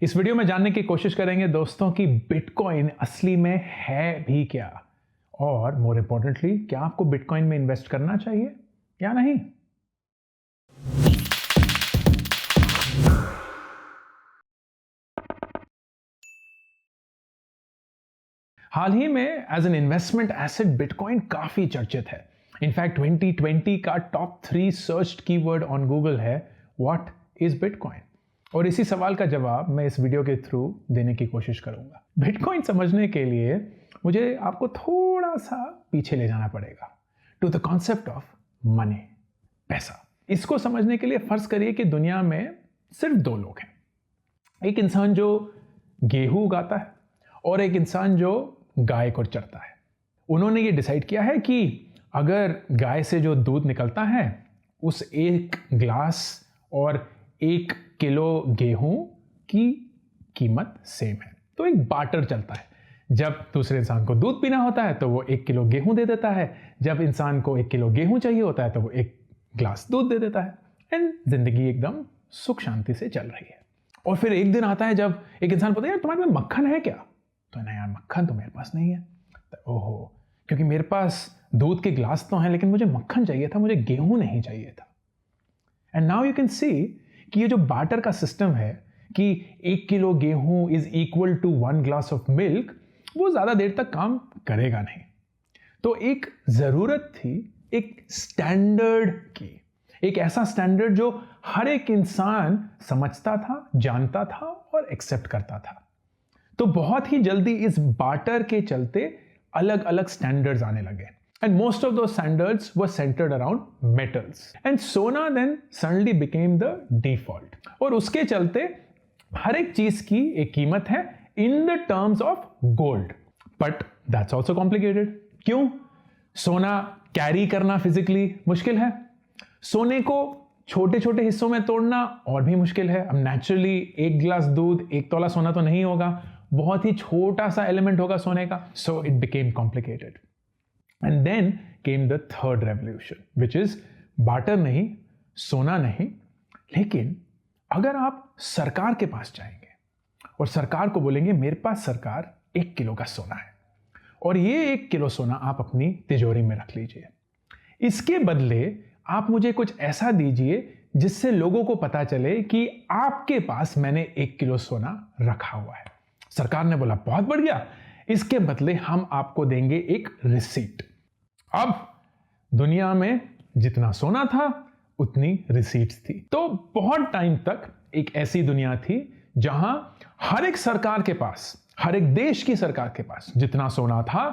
इस वीडियो में जानने की कोशिश करेंगे दोस्तों कि बिटकॉइन असली में है भी क्या, और मोर इंपॉर्टेंटली क्या आपको बिटकॉइन में इन्वेस्ट करना चाहिए या नहीं। हाल ही में as an investment asset bitcoin काफी चर्चित है। इनफैक्ट 2020 का top 3 searched keyword on Google है व्हाट इज बिटकॉइन, और इसी सवाल का जवाब मैं इस वीडियो के थ्रू देने की कोशिश करूंगा। बिटकॉइन समझने के लिए मुझे आपको थोड़ा सा पीछे ले जाना पड़ेगा to the concept of money, पैसा। इसको समझने के लिए फर्ज करिए कि दुनिया में सिर्फ 2 लोग हैं, एक इंसान जो गेहूं उगाता है और एक इंसान जो गाय को चरता है। उन्होंने ये डिसाइड किया है कि अगर गाय से जो दूध निकलता है उस 1 ग्लास और 1 किलो गेहूं की कीमत सेम है, तो एक बार्टर चलता है। जब दूसरे इंसान को दूध पीना होता है तो वो 1 किलो गेहूं दे देता है, जब इंसान को 1 किलो गेहूं चाहिए होता है तो वो 1 ग्लास दूध दे देता है, एंड जिंदगी एकदम सुख शांति से चल रही है। और फिर एक दिन आता है जब एक इंसान पूछता है यार तुम्हारे में मक्खन है क्या, तो ना यार मक्खन तो मेरे पास नहीं है। तो ओहो, क्योंकि मेरे पास दूध के ग्लास तो हैं लेकिन मुझे मक्खन चाहिए था, मुझे गेहूं नहीं चाहिए था। And now you can see कि ये जो बार्टर का सिस्टम है कि 1 किलो गेहूं is equal to 1 glass of milk, वो ज्यादा देर तक काम करेगा नहीं। तो एक जरूरत थी एक स्टैंडर्ड की, एक ऐसा स्टैंडर्ड जो हर एक इंसान समझता था, जानता था और एक्सेप्ट करता था। तो बहुत ही जल्दी इस बार्टर के चलते अलग अलग स्टैंडर्ड्स आने लगे, and most of those standards were centred around metals, and सोना then suddenly became the default. और उसके चलते हर एक चीज की एक कीमत है in the terms of gold, but that's also complicated. क्यों? सोना कैरी करना फिजिकली मुश्किल है, सोने को छोटे छोटे हिस्सों में तोड़ना और भी मुश्किल है। अब नेचुरली 1 गिलास दूध 1 तोला सोना तो नहीं होगा, बहुत ही छोटा सा एलिमेंट होगा सोने का, so it became complicated. And then came the third revolution which is barter नहीं, सोना नहीं, लेकिन अगर आप सरकार के पास जाएंगे और सरकार को बोलेंगे मेरे पास सरकार 1 किलो का सोना है और ये 1 किलो सोना आप अपनी तिजोरी में रख लीजिए, इसके बदले आप मुझे कुछ ऐसा दीजिए जिससे लोगों को पता चले कि आपके पास मैंने 1 किलो सोना रखा हुआ है। सरकार ने बोला बहुत बढ़िया, इसके बदले हम आपको देंगे एक रिसीट। अब दुनिया में जितना सोना था उतनी रिसीट्स थी। तो बहुत टाइम तक एक ऐसी दुनिया थी जहां हर एक सरकार के पास, हर एक देश की सरकार के पास जितना सोना था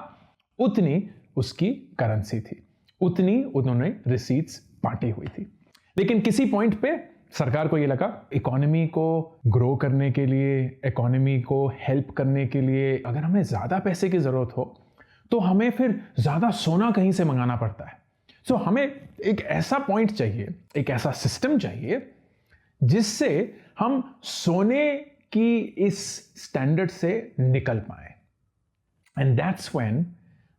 उतनी उसकी करेंसी थी, उतनी उन्होंने रिसीट्स बांटी हुई थी। लेकिन किसी पॉइंट पे सरकार को ये लगा इकोनॉमी को ग्रो करने के लिए, इकोनॉमी को हेल्प करने के लिए अगर हमें ज्यादा पैसे की जरूरत हो तो हमें फिर ज्यादा सोना कहीं से मंगाना पड़ता है। सो हमें एक ऐसा पॉइंट चाहिए, एक ऐसा सिस्टम चाहिए जिससे हम सोने की इस स्टैंडर्ड से निकल पाए। And that's when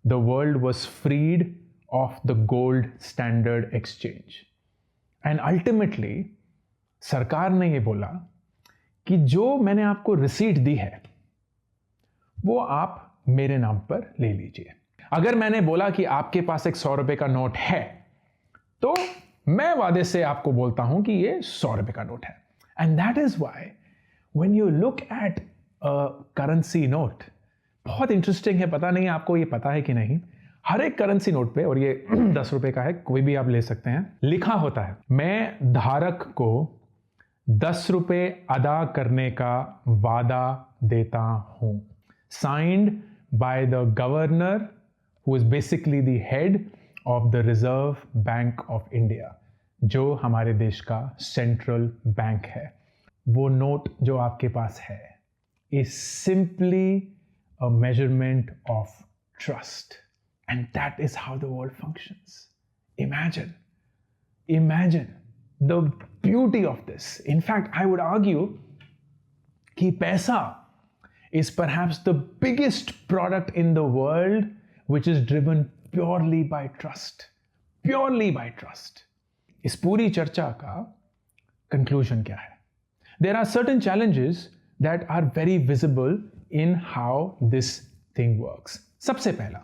the world was freed of the gold standard exchange. And ultimately सरकार ने ये बोला कि जो मैंने आपको रिसीट दी है वो आप मेरे नाम पर ले लीजिए। अगर मैंने बोला कि आपके पास एक 100 रुपए का नोट है तो मैं वादे से आपको बोलता हूं कि ये 100 रुपए का नोट है। And that is why when you look at a currency note, बहुत इंटरेस्टिंग है, पता नहीं आपको ये पता है कि नहीं, हर एक करेंसी नोट पे, और ये 10 रुपए का है, कोई भी आप ले सकते हैं, लिखा होता है मैं धारक को 10 रुपए अदा करने का वादा देता हूं, signed by the governor who is basically the head of the reserve bank of India, जो हमारे देश का सेंट्रल बैंक है। वो नोट जो आपके पास है is simply a measurement of trust, and that is how the world functions. Imagine the beauty of this. In fact, I would argue कि पैसा is perhaps the biggest product in the world which is driven purely by trust. Purely by trust. इस पूरी चर्चा का conclusion क्या है? There are certain challenges that are very visible in how this thing works. सबसे पहला,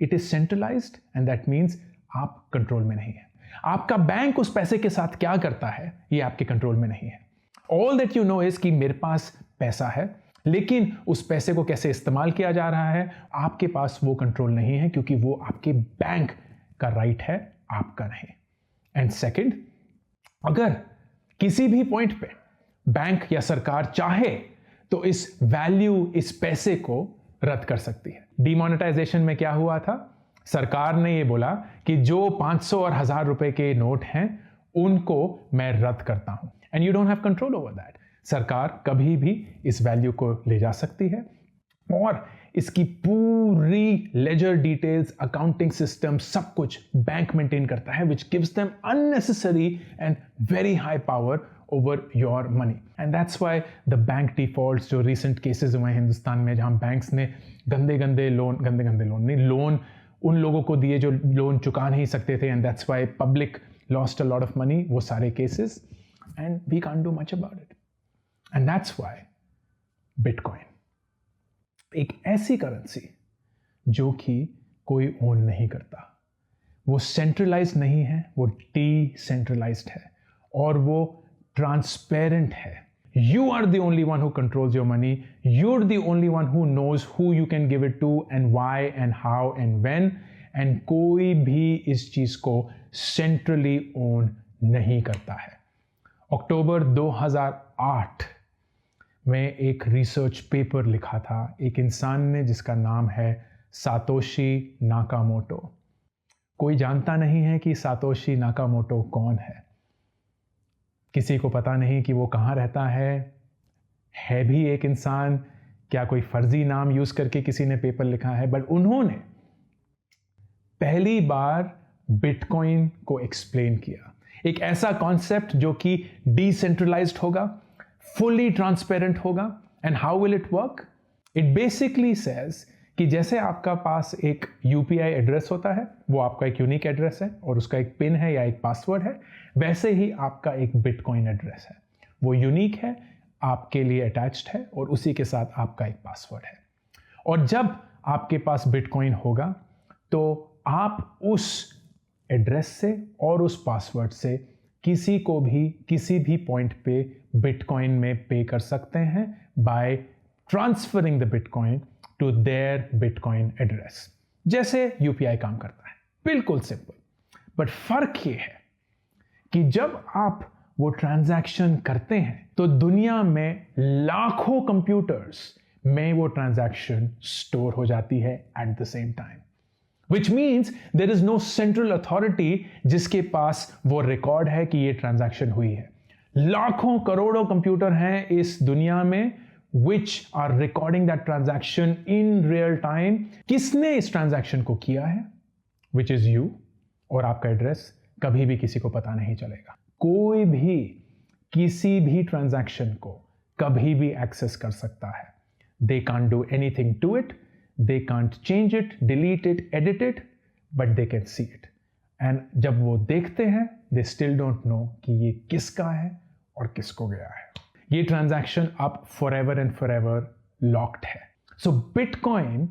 it is centralized and that means आप control में नहीं है. आपका बैंक उस पैसे के साथ क्या करता है ये आपके कंट्रोल में नहीं है. All that you know is कि मेरे पास पैसा है, लेकिन उस पैसे को कैसे इस्तेमाल किया जा रहा है आपके पास वो कंट्रोल नहीं है, क्योंकि वो आपके बैंक का राइट है, आपका नहीं. एंड सेकंड, अगर किसी भी पॉइंट पे बैंक या सरकार चाहे तो इस वैल्यू, इस पैसे को रद्द कर सकती है. डिमोनेटाइजेशन में क्या हुआ था? सरकार ने ये बोला कि जो 500 और 1000 रुपए के नोट हैं उनको मैं रद्द करता हूं. And you don't have control over that. सरकार कभी भी इस वैल्यू को ले जा सकती है और इसकी पूरी लेजर डिटेल्स, अकाउंटिंग सिस्टम, सब कुछ बैंक मेंटेन करता है, which gives them unnecessary and very high power over your money. And that's why the bank defaults, जो रिसेंट केसेस हुए हैं हिंदुस्तान में जहां बैंक्स ने गंदे लोन उन लोगों को दिए जो लोन चुका नहीं सकते थे, and that's why public lost a lot of money, वो सारे cases, and we can't do much about it. And that's why bitcoin एक ऐसी करेंसी जो कि कोई ओन नहीं करता, वो सेंट्रलाइज्ड नहीं है, वो डिसेंट्रलाइज्ड है और वो ट्रांसपेरेंट है. You are the only one who controls your money. You're the only one who knows who you can give it to and why and how and when. And कोई भी इस चीज को सेंट्रली ओन नहीं करता है. अक्टूबर 2008 में एक रिसर्च पेपर लिखा था एक इंसान ने जिसका नाम है सातोशी नाकामोटो. कोई जानता नहीं है कि सातोशी नाकामोटो कौन है. किसी को पता नहीं कि वो कहाँ रहता है भी एक इंसान, क्या कोई फर्जी नाम यूज करके किसी ने पेपर लिखा है. बट उन्होंने पहली बार बिटकॉइन को एक्सप्लेन किया. एक ऐसा कॉन्सेप्ट जो कि डिसेंट्रलाइज्ड होगा, फुली ट्रांसपेरेंट होगा. And how will it work? It basically says कि जैसे आपका पास एक यूपीआई एड्रेस होता है, वो आपका एक यूनिक एड्रेस है और उसका एक पिन है या एक पासवर्ड है, वैसे ही आपका एक बिटकॉइन एड्रेस है. वो यूनिक है, आपके लिए अटैच्ड है और उसी के साथ आपका एक पासवर्ड है. और जब आपके पास बिटकॉइन होगा तो आप उस एड्रेस से और उस पासवर्ड से किसी को भी किसी भी पॉइंट पे बिटकॉइन में पे कर सकते हैं by transferring the bitcoin to their bitcoin address. जैसे यूपीआई काम करता है, बिल्कुल सिंपल. बट फर्क ये है कि जब आप वो ट्रांजैक्शन करते हैं तो दुनिया में लाखों कंप्यूटर्स में वो ट्रांजैक्शन स्टोर हो जाती है at the same time, which means there is no central authority जिसके पास वो रिकॉर्ड है कि ये ट्रांजैक्शन हुई है. लाखों करोड़ों कंप्यूटर हैं इस दुनिया में which are recording that transaction in real time. किसने इस ट्रांजैक्शन को किया है? Which is you. और आपका एड्रेस कभी भी किसी को पता नहीं चलेगा. कोई भी किसी भी ट्रांजैक्शन को कभी भी एक्सेस कर सकता है. They can't do anything to it. They can't change it, delete it, edit it, but they can see it. And जब वो देखते हैं, they still don't know कि ये किसका है और किसको गया है. ये ट्रांजैक्शन अब फॉरएवर एंड फॉरएवर लॉक्ड है. सो बिटकॉइन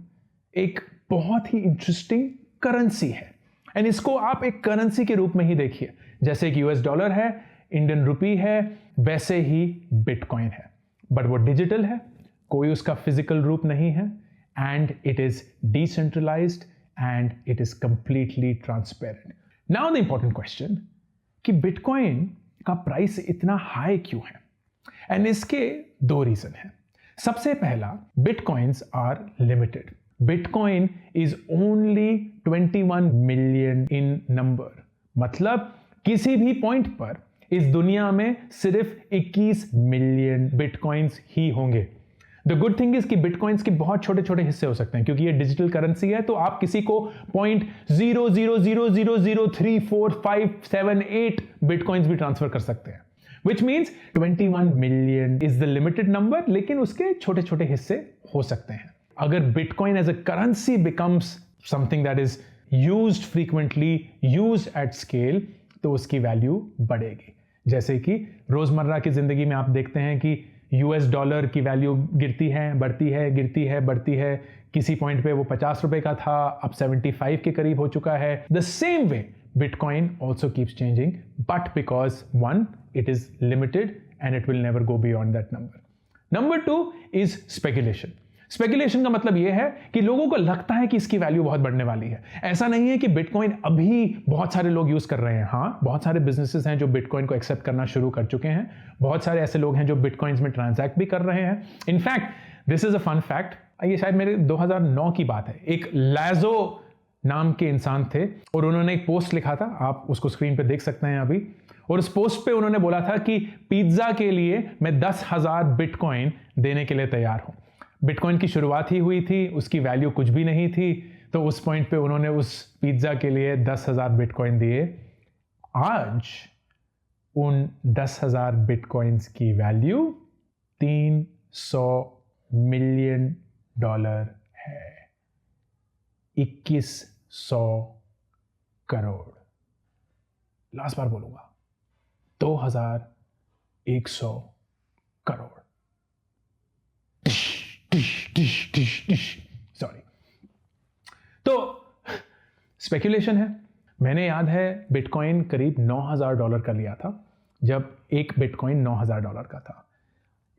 एक बहुत ही इंटरेस्टिंग करेंसी है एंड इसको आप एक करेंसी के रूप में ही देखिए. जैसे कि यूएस डॉलर है, इंडियन रुपी है, वैसे ही बिटकॉइन है. बट वो डिजिटल है, कोई उसका फिजिकल रूप नहीं है, and it is decentralised and it is completely transparent. Now the important question कि बिटकॉइन का प्राइस इतना हाई क्यों है? एंड इसके दो रीजन हैं. सबसे पहला, bitcoins are limited. Bitcoin is only 21 million in number. मतलब किसी भी पॉइंट पर इस दुनिया में सिर्फ 21 मिलियन बिटकॉइंस ही होंगे. द गुड थिंग इज कि बिटकॉइंस के बहुत छोटे छोटे हिस्से हो सकते हैं क्योंकि ये डिजिटल करेंसी है. तो आप किसी को 0.000003457 बिटकॉइंस भी ट्रांसफर कर सकते हैं. Which means 21 million is the limited number, लेकिन उसके छोटे छोटे हिस्से हो सकते हैं. अगर Bitcoin as a currency becomes something that is used frequently, used at scale, तो उसकी वैल्यू बढ़ेगी. जैसे कि रोजमर्रा की जिंदगी में आप देखते हैं कि US डॉलर की वैल्यू गिरती है, बढ़ती है, गिरती है, बढ़ती है। किसी पॉइंट पे वो 50 रुपए का था, अब 75 के करीब हो चुका है। The same way Bitcoin also keeps changing, but because one, it is limited and it will never go beyond that number. Number 2 is speculation. Speculation का मतलब यह है कि लोगों को लगता है कि इसकी वैल्यू बहुत बढ़ने वाली है। ऐसा नहीं है कि बिटकॉइन अभी बहुत सारे लोग यूज कर रहे हैं। हाँ, बहुत सारे बिजनेसेस हैं जो बिटकॉइन को एक्सेप्ट करना शुरू कर चुके हैं। बहुत सारे ऐसे लोग हैं जो बिटकॉइंस में ट्रांजैक्ट भी कर रहे हैं। In fact this is a fun fact, ये शायद मेरे 2009 की बात है। एक लाजो नाम के इंसान थे और उन्होंने एक पोस्ट लिखा था, आप उसको स्क्रीन पे देख सकते हैं अभी। और उस पोस्ट पे उन्होंने बोला था कि पिज्जा के लिए मैं 10,000 बिटकॉइन देने के लिए तैयार हूं। बिटकॉइन की शुरुआत ही हुई थी, उसकी वैल्यू कुछ भी नहीं थी, तो उस पॉइंट पे उन्होंने उस पिज्जा के लिए 10,000 बिटकॉइन दिए। आज उन 10,000 बिटकॉइंस की वैल्यू $300 मिलियन है। 2100 करोड़। लास्ट बार बोलूंगा, 2100 करोड़। सॉरी। तो स्पेकुलेशन है। मैंने याद है बिटकॉइन करीब $9,000 का लिया था जब एक बिटकॉइन $9,000 का था।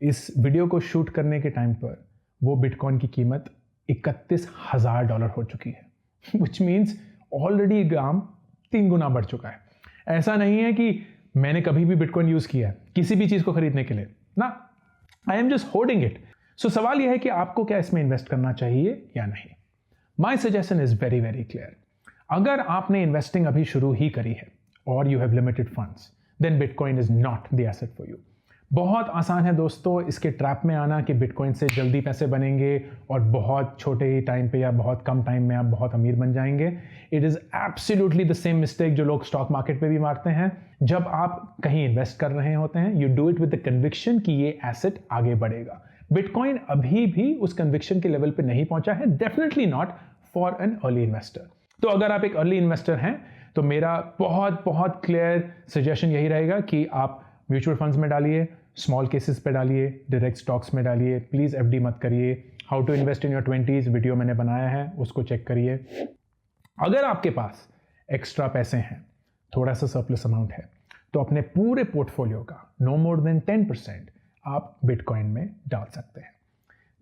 इस वीडियो को शूट करने के टाइम पर वो बिटकॉइन की कीमत $31,000 हो चुकी है, विच मीन्स ऑलरेडी दाम 3 गुना बढ़ चुका है। ऐसा नहीं है कि मैंने कभी भी बिटकॉइन यूज किया है किसी भी चीज को खरीदने के लिए ना, I am just holding it. So सवाल यह है कि आपको क्या इसमें इन्वेस्ट करना चाहिए या नहीं। My suggestion is very very clear. अगर आपने इन्वेस्टिंग अभी शुरू ही करी है और you have limited funds, then bitcoin is not the asset for you. बहुत आसान है दोस्तों इसके ट्रैप में आना कि बिटकॉइन से जल्दी पैसे बनेंगे और बहुत छोटे ही टाइम पे या बहुत कम टाइम में आप बहुत अमीर बन जाएंगे। It is absolutely the same mistake जो लोग स्टॉक मार्केट पे भी मारते हैं। जब आप कहीं इन्वेस्ट कर रहे होते हैं, you do it with the conviction कि ये एसेट आगे बढ़ेगा। बिटकॉइन अभी भी उस कन्विक्शन के लेवल पे नहीं पहुंचा है, definitely not for an early investor. तो अगर आप एक अर्ली इन्वेस्टर हैं तो मेरा बहुत बहुत क्लियर सजेशन यही रहेगा कि आप म्यूचुअल फंड्स में डालिए, स्मॉल केसेस पे डालिए, डायरेक्ट स्टॉक्स में डालिए, प्लीज एफडी मत करिए। How to invest in your 20s video मैंने बनाया है, उसको चेक करिए। अगर आपके पास एक्स्ट्रा पैसे हैं, थोड़ा सा सरप्लस अमाउंट है, तो अपने पूरे पोर्टफोलियो का नो मोर देन 10% आप बिटकॉइन में डाल सकते हैं।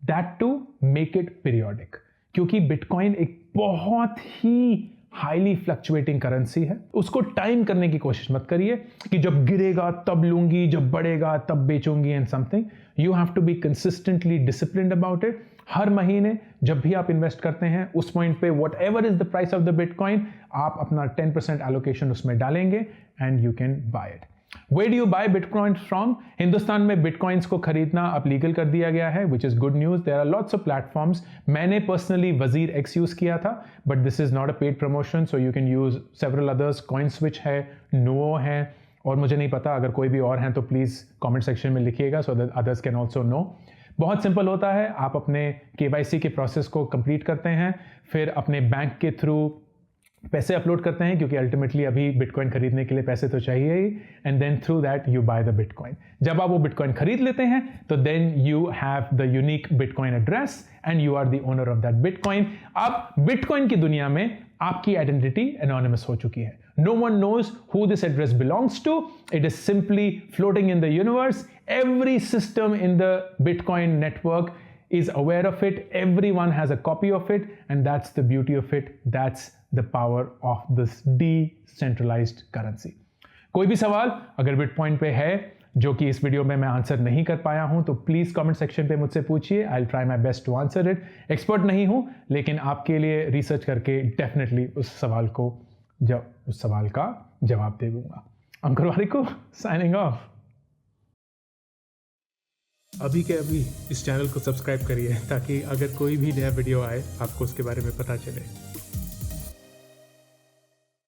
That to make it periodic, क्योंकि बिटकॉइन एक बहुत ही हाईली फ्लक्चुएटिंग करेंसी है। उसको टाइम करने की कोशिश मत करिए कि जब गिरेगा तब लूंगी, जब बढ़ेगा तब बेचूंगी and something. You have to be consistently disciplined about it. हर महीने जब भी आप इन्वेस्ट करते हैं उस पॉइंट पे what ever is the price of the bitcoin, आप अपना 10% एलोकेशन उसमें डालेंगे and you can buy it. Where do you buy Bitcoin from? Hindustan में बिटकॉइंस को खरीदना अब लीगल कर दिया गया है, which is good news. There are lots of platforms. मैंने personally Wazir X यूज किया था, but this is not a paid promotion, so you can use several others. CoinSwitch है, Nuo है, और मुझे नहीं पता, अगर कोई भी और हैं तो प्लीज कमेंट सेक्शन में लिखिएगा so that others can also know. बहुत सिंपल होता है, आप अपने KYC के प्रोसेस को कंप्लीट करते हैं, फिर अपने बैंक के थ्रू पैसे अपलोड करते हैं, क्योंकि अल्टीमेटली अभी बिटकॉइन खरीदने के लिए पैसे तो चाहिए ही, and then through that you buy the bitcoin. जब आप वो बिटकॉइन खरीद लेते हैं तो then you have the unique bitcoin address and you are the owner of that bitcoin. अब बिटकॉइन की दुनिया में आपकी आइडेंटिटी एनोनिमस हो चुकी है। No one knows who this address belongs to. It is simply floating in the universe. Every system in the bitcoin network is aware of it. Everyone has a copy of it, and that's the beauty of it. That's the power of this decentralized currency. कोई भी सवाल अगर bitcoin पे है जो कि इस video में मैं आंसर नहीं कर पाया हूं तो प्लीज कमेंट सेक्शन पे मुझसे पूछिए। I will try my best to answer it. Expert नहीं हूं, लेकिन आपके लिए रिसर्च करके डेफिनेटली उस सवाल का जवाब दे दूंगा। अंकुर वारिको साइनिंग ऑफ। अभी के अभी इस चैनल को सब्सक्राइब करिए ताकि अगर कोई भी नया वीडियो आए आपको उसके बारे में पता चले।